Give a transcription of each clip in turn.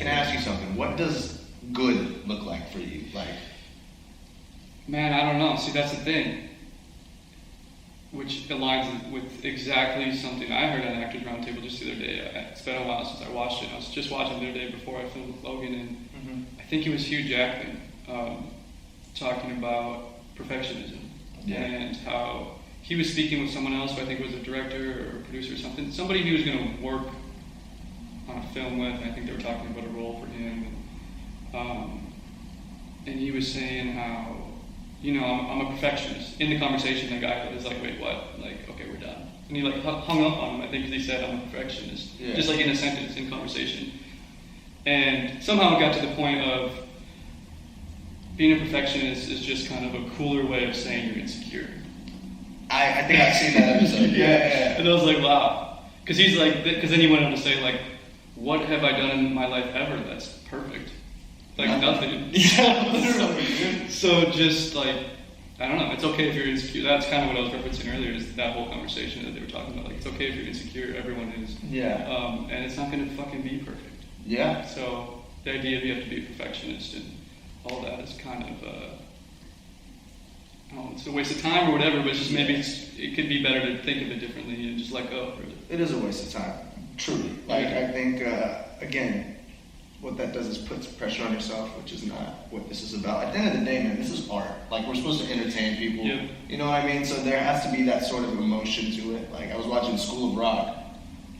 can I ask you something? What does good look like for you? Like, man, I don't know. See, that's the thing, which aligns with exactly something I heard on Actors Roundtable just the other day. It's been a while since I watched it. I was just watching the other day before I filmed with Logan, and I think it was Hugh Jackman talking about perfectionism and how he was speaking with someone else who I think was a director or a producer or something, somebody he was going to work on a film with, and I think they were talking about a role for him, and he was saying how, you know, I'm a perfectionist. In the conversation, the guy was like, wait, what? Like, okay, we're done. And he like hung up on him, I think, because he said, I'm a perfectionist. Yeah. Just like in a sentence, in conversation. And somehow it got to the point of being a perfectionist is just kind of a cooler way of saying you're insecure. I think I've seen that episode. Yeah. And I was like, wow. Because he's like, because then he went on to say, like, what have I done in my life ever that's perfect? Like, nothing. Yeah, literally. So just like, I don't know, it's okay if you're insecure. That's kind of what I was referencing earlier, is that whole conversation that they were talking about. Like, it's okay if you're insecure, everyone is. Yeah. And it's not going to fucking be perfect. Yeah. So the idea that you have to be a perfectionist and all that is kind of, I don't know, it's a waste of time or whatever, but just maybe it could be better to think of it differently and just let go. It is a waste of time, truly. Like, I think, again, what that does is puts pressure on yourself, which is not what this is about. At the end of the day, man, this is art. Like, we're supposed to entertain people. Yeah. You know what I mean? So there has to be that sort of emotion to it. Like, I was watching School of Rock,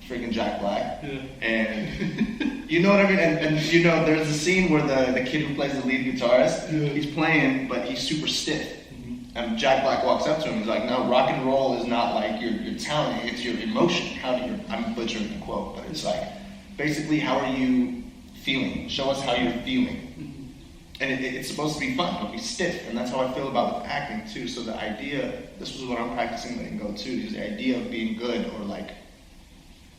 freaking Jack Black, and you know what I mean? And you know, there's a scene where the kid who plays the lead guitarist, he's playing, but he's super stiff. And Jack Black walks up to him, he's like, no, rock and roll is not like your talent, it's your emotion. I'm butchering the quote, but it's like, basically, how are you feeling? Show us how you're feeling. And it's supposed to be fun, don't be stiff. And that's how I feel about with acting too. So the idea, this was what I'm practicing letting go too, is the idea of being good, or like,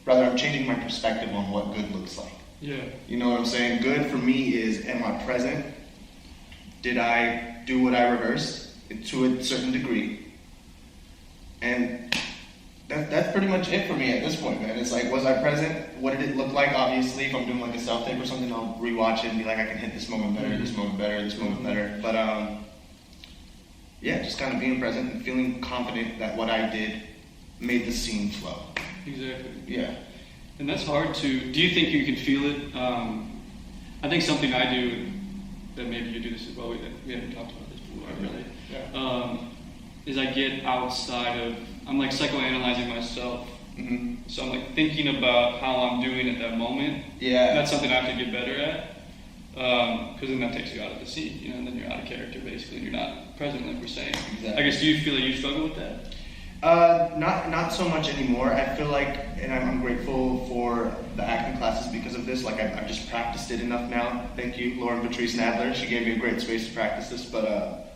rather I'm changing my perspective on what good looks like. Yeah. You know what I'm saying? Good for me is, am I present? Did I do what I rehearsed? To a certain degree. And that's pretty much it for me at this point, man. It's like, was I present? What did it look like? Obviously, if I'm doing like a self-tape or something, I'll rewatch it and be like, I can hit this moment better, this moment better, this moment better. But yeah, just kind of being present and feeling confident that what I did made the scene flow. Exactly. Yeah. And that's hard to, do you think you can feel it? I think something I do, that maybe you do this as well, we haven't talked about this before, really. Yeah. Is I get outside of, I'm like psychoanalyzing myself. Mm-hmm. So I'm like thinking about how I'm doing at that moment. Yeah. And that's something I have to get better at. Because then that takes you out of the scene, you know, and then you're out of character basically, and you're not present like we're saying. Exactly. I guess, do you feel like you struggle with that? Not so much anymore. I feel like, and I'm grateful for the acting classes because of this. Like, I've just practiced it enough now. Thank you, Lauren Patrice Nadler. She gave me a great space to practice this. But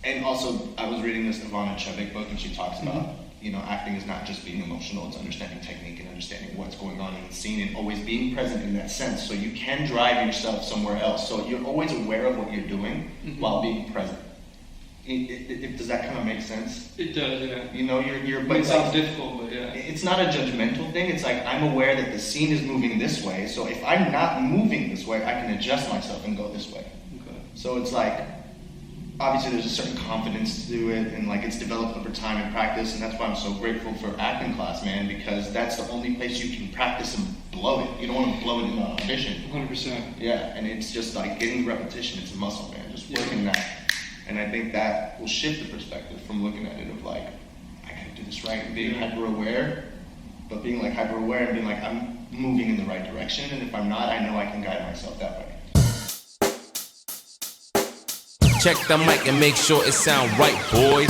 and also, I was reading this Ivana Chevik book, and she talks about, you know, acting is not just being emotional, it's understanding technique and understanding what's going on in the scene and always being present in that sense. So you can drive yourself somewhere else. So you're always aware of what you're doing while being present. Does that kind of make sense? It does, yeah. You know, you're but it sounds difficult, but yeah. It's not a judgmental thing. It's like, I'm aware that the scene is moving this way, so if I'm not moving this way, I can adjust myself and go this way. Okay. So it's like, obviously there's a certain confidence to it, and like it's developed over time and practice, and that's why I'm so grateful for acting class, man, because that's the only place you can practice and blow it. You don't want to blow it in the audition. 100%. Yeah, and it's just like getting repetition. It's a muscle, man. Just working that. And I think that will shift the perspective from looking at it of like, I gotta do this right, and being hyper-aware, but being like hyper-aware and being like, I'm moving in the right direction, and if I'm not, I know I can guide myself that way. Check the mic and make sure it sound right, boys.